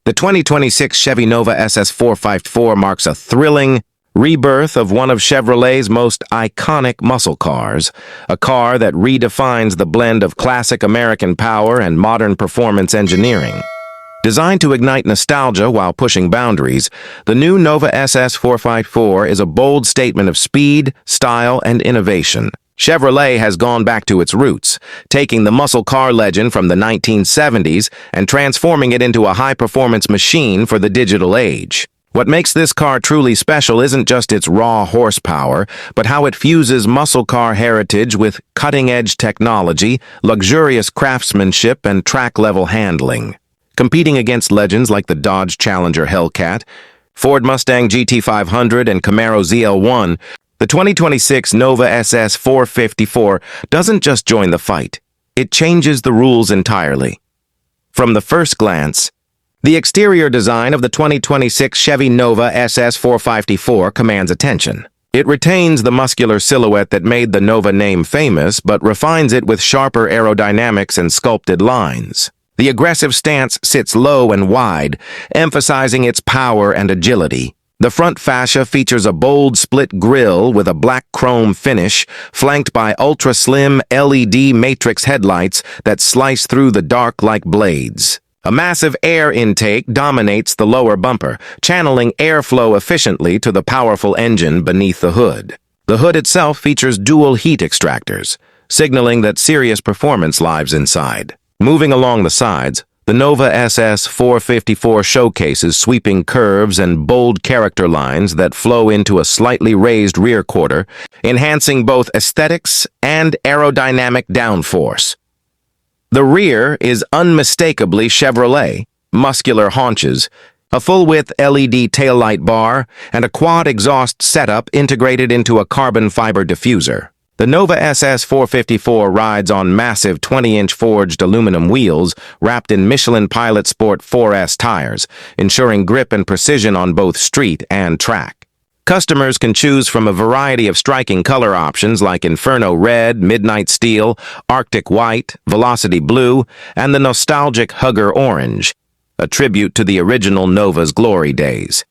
The 2026 Chevy Nova SS454 marks a thrilling rebirth of one of Chevrolet's most iconic muscle cars, a car that redefines the blend of classic American power and modern performance engineering. Designed to ignite nostalgia while pushing boundaries, the new Nova SS454 is a bold statement of speed, style, and innovation. Chevrolet has gone back to its roots, taking the muscle car legend from the 1970s and transforming it into a high-performance machine for the digital age. What makes this car truly special isn't just its raw horsepower, but how it fuses muscle car heritage with cutting-edge technology, luxurious craftsmanship, and track-level handling. Competing against legends like the Dodge Challenger Hellcat, Ford Mustang GT500, and Camaro ZL1, the 2026 Nova SS454 doesn't just join the fight, it changes the rules entirely. From the first glance, the exterior design of the 2026 Chevy Nova SS454 commands attention. It retains the muscular silhouette that made the Nova name famous, but refines it with sharper aerodynamics and sculpted lines. The aggressive stance sits low and wide, emphasizing its power and agility. The front fascia features a bold split grille with a black chrome finish, flanked by ultra-slim LED matrix headlights that slice through the dark like blades. A massive air intake dominates the lower bumper, channeling airflow efficiently to the powerful engine beneath the hood. The hood itself features dual heat extractors, signaling that serious performance lies inside. Moving along the sides, the Nova SS454 showcases sweeping curves and bold character lines that flow into a slightly raised rear quarter, enhancing both aesthetics and aerodynamic downforce. The rear is unmistakably Chevrolet, muscular haunches, a full-width LED taillight bar, and a quad exhaust setup integrated into a carbon fiber diffuser. The Nova SS454 rides on massive 20-inch forged aluminum wheels wrapped in Michelin Pilot Sport 4S tires, ensuring grip and precision on both street and track. Customers can choose from a variety of striking color options like Inferno Red, Midnight Steel, Arctic White, Velocity Blue, and the nostalgic Hugger Orange, a tribute to the original Nova's glory days.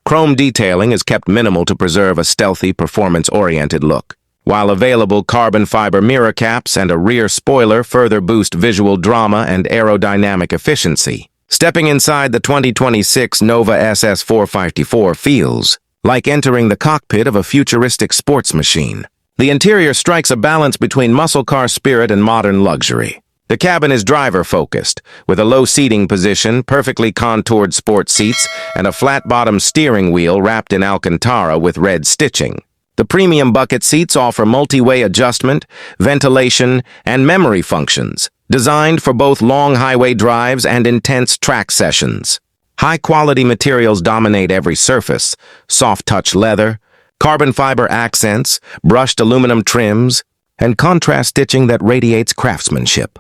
Chrome detailing is kept minimal to preserve a stealthy, performance-oriented look, while available carbon fiber mirror caps and a rear spoiler further boost visual drama and aerodynamic efficiency. Stepping inside the 2026 Nova SS454 feels like entering the cockpit of a futuristic sports machine. The interior strikes a balance between muscle car spirit and modern luxury. The cabin is driver-focused, with a low seating position, perfectly contoured sport seats, and a flat-bottom steering wheel wrapped in Alcantara with red stitching. The premium bucket seats offer multi-way adjustment, ventilation, and memory functions, designed for both long highway drives and intense track sessions. High-quality materials dominate every surface: soft-touch leather, carbon fiber accents, brushed aluminum trims, and contrast stitching that radiates craftsmanship.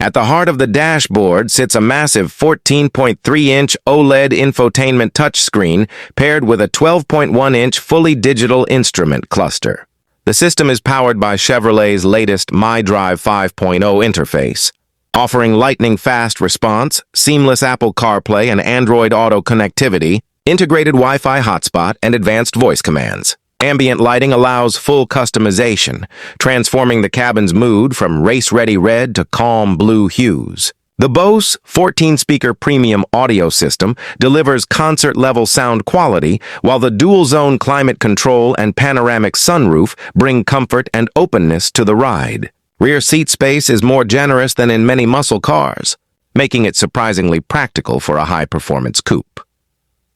At the heart of the dashboard sits a massive 14.3-inch OLED infotainment touchscreen paired with a 12.1-inch fully digital instrument cluster. The system is powered by Chevrolet's latest MyDrive 5.0 interface, offering lightning-fast response, seamless Apple CarPlay and Android Auto connectivity, integrated Wi-Fi hotspot, and advanced voice commands. Ambient lighting allows full customization, transforming the cabin's mood from race-ready red to calm blue hues. The Bose 14-speaker premium audio system delivers concert-level sound quality, while the dual-zone climate control and panoramic sunroof bring comfort and openness to the ride. Rear seat space is more generous than in many muscle cars, making it surprisingly practical for a high-performance coupe.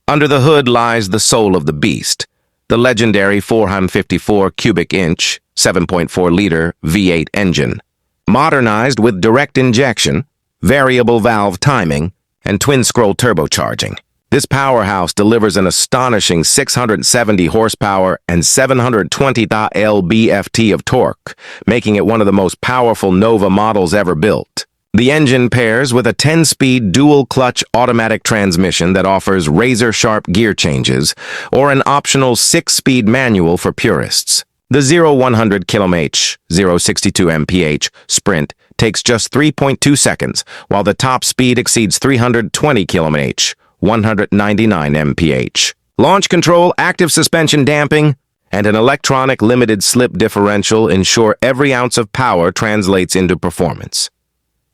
Under the hood lies the soul of the beast, the legendary 454 cubic inch, 7.4-liter V8 engine. Modernized with direct injection, variable valve timing, and twin-scroll turbocharging, this powerhouse delivers an astonishing 670 horsepower and 720 lb-ft of torque, making it one of the most powerful Nova models ever built. The engine pairs with a 10-speed dual-clutch automatic transmission that offers razor-sharp gear changes, or an optional 6-speed manual for purists. The 0-100 km/h, 0-62 mph sprint takes just 3.2 seconds, while the top speed exceeds 320 km/h, 199 mph. Launch control, active suspension damping, and an electronic limited slip differential ensure every ounce of power translates into performance.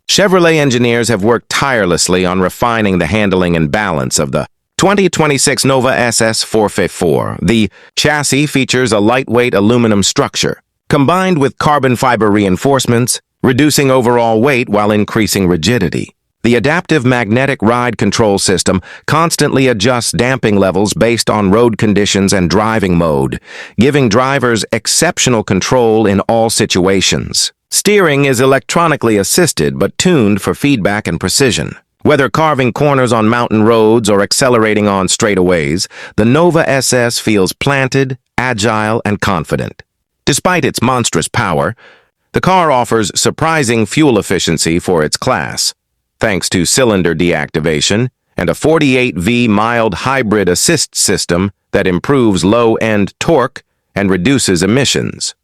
Chevrolet engineers have worked tirelessly on refining the handling and balance of the 2026 Nova SS 454. The chassis features a lightweight aluminum structure, combined with carbon fiber reinforcements, reducing overall weight while increasing rigidity. The adaptive magnetic ride control system constantly adjusts damping levels based on road conditions and driving mode, giving drivers exceptional control in all situations. Steering is electronically assisted but tuned for feedback and precision. Whether carving corners on mountain roads or accelerating on straightaways, the Nova SS feels planted, agile, and confident. Despite its monstrous power, the car offers surprising fuel efficiency for its class, thanks to cylinder deactivation and a 48V mild hybrid assist system that improves low-end torque and reduces emissions.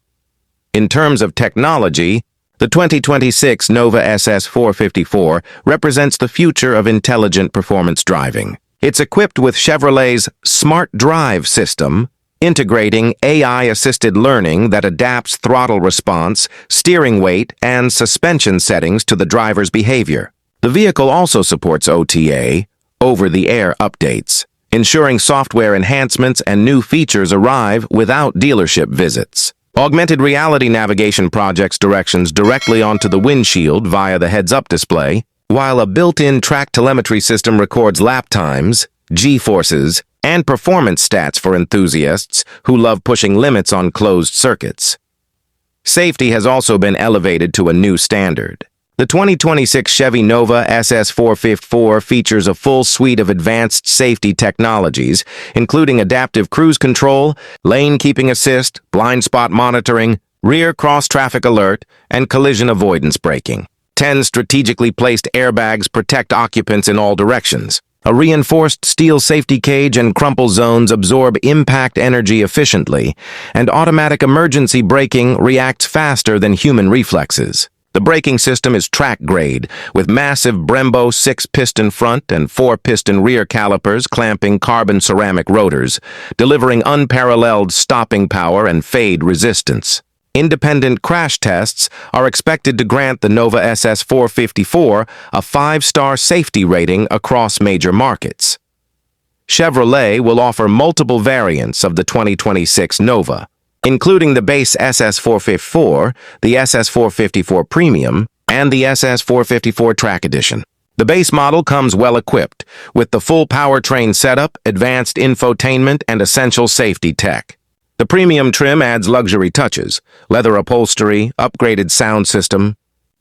In terms of technology, the 2026 Nova SS 454 represents the future of intelligent performance driving. It's equipped with Chevrolet's Smart Drive system, integrating AI-assisted learning that adapts throttle response, steering weight, and suspension settings to the driver's behavior. The vehicle also supports OTA, over-the-air updates, ensuring software enhancements and new features arrive without dealership visits. Augmented reality navigation projects directions directly onto the windshield via the heads-up display, while a built-in track telemetry system records lap times, G-forces, and performance stats for enthusiasts who love pushing limits on closed circuits. Safety has also been elevated to a new standard. The 2026 Chevy Nova SS 454 features a full suite of advanced safety technologies, including adaptive cruise control, lane keeping assist, blind spot monitoring, rear cross-traffic alert, and collision avoidance braking. 10 strategically placed airbags protect occupants in all directions. A reinforced steel safety cage and crumple zones absorb impact energy efficiently, and automatic emergency braking reacts faster than human reflexes. The braking system is track-grade, with massive Brembo 6-piston front and 4-piston rear calipers clamping carbon ceramic rotors, delivering unparalleled stopping power and fade resistance. Independent crash tests are expected to grant the Nova SS 454 a 5-star safety rating across major markets. Chevrolet will offer multiple variants of the 2026 Nova, including the base SS 454, the SS 454 Premium, and the SS 454 Track Edition. The base model comes well-equipped, with the full powertrain setup, advanced infotainment, and essential safety tech. The premium trim adds luxury touches, leather upholstery, upgraded sound system,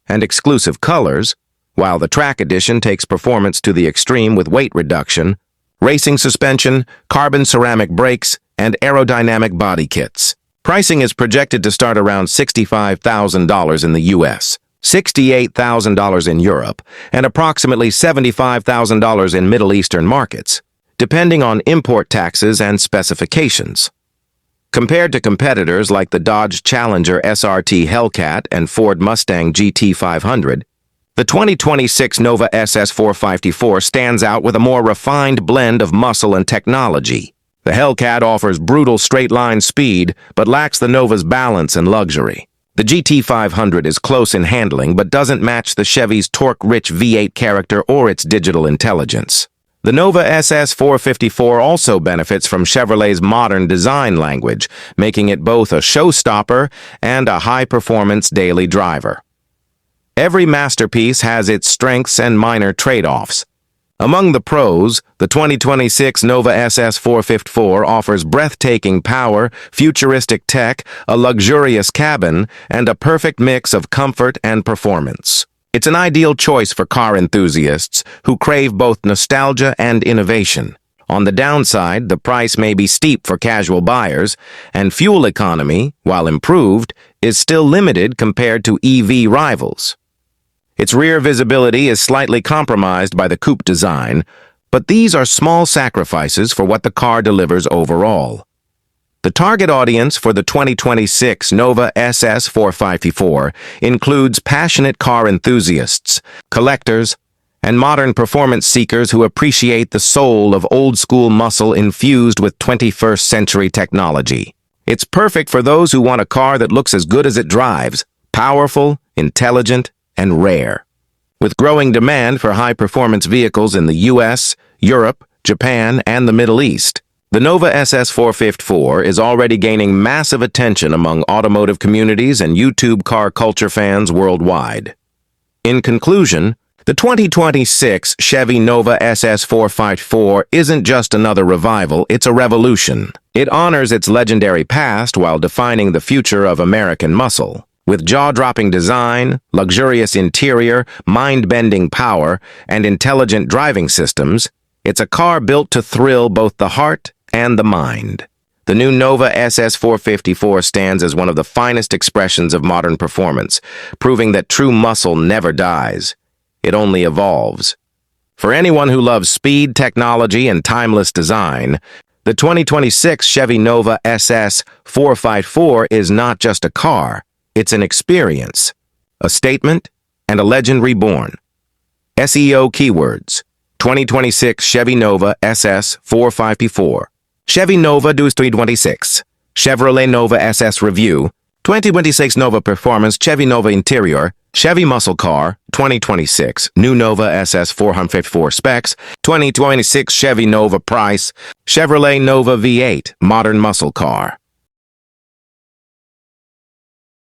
and exclusive colors, while the Track Edition takes performance to the extreme with weight reduction, racing suspension, carbon ceramic brakes, and aerodynamic body kits. Pricing is projected to start around $65,000 in the U.S., $68,000 in Europe, and approximately $75,000 in Middle Eastern markets, depending on import taxes and specifications. Compared to competitors like the Dodge Challenger SRT Hellcat and Ford Mustang GT500, the 2026 Nova SS 454 stands out with a more refined blend of muscle and technology. The Hellcat offers brutal straight-line speed, but lacks the Nova's balance and luxury. The GT500 is close in handling, but doesn't match the Chevy's torque-rich V8 character or its digital intelligence. The Nova SS 454 also benefits from Chevrolet's modern design language, making it both a showstopper and a high-performance daily driver. Every masterpiece has its strengths and minor trade-offs. Among the pros, the 2026 Nova SS 454 offers breathtaking power, futuristic tech, a luxurious cabin, and a perfect mix of comfort and performance. It's an ideal choice for car enthusiasts who crave both nostalgia and innovation. On the downside, the price may be steep for casual buyers, and fuel economy, while improved, is still limited compared to EV rivals. Its rear visibility is slightly compromised by the coupe design, but these are small sacrifices for what the car delivers overall. The target audience for the 2026 Nova SS 454 includes passionate car enthusiasts, collectors, and modern performance seekers who appreciate the soul of old-school muscle infused with 21st-century technology. It's perfect for those who want a car that looks as good as it drives, powerful, intelligent, and rare. With growing demand for high-performance vehicles in the US, Europe, Japan, and the Middle East, the Nova SS 454 is already gaining massive attention among automotive communities and YouTube car culture fans worldwide. In conclusion, the 2026 Chevy Nova SS 454 isn't just another revival, it's a revolution. It honors its legendary past while defining the future of American muscle. With jaw-dropping design, luxurious interior, mind-bending power, and intelligent driving systems, it's a car built to thrill both the heart and the mind. The new Nova SS 454 stands as one of the finest expressions of modern performance, proving that true muscle never dies. It only evolves. For anyone who loves speed, technology, and timeless design, the 2026 Chevy Nova SS 454 is not just a car, it's an experience, a statement, and a legend reborn. SEO keywords: 2026 Chevy Nova SS 454. Chevy Nova 2026. Chevrolet Nova SS Review. 2026 Nova Performance Chevy Nova Interior. Chevy Muscle Car. 2026 New Nova SS 454 Specs. 2026 Chevy Nova Price. Chevrolet Nova V8 Modern Muscle Car.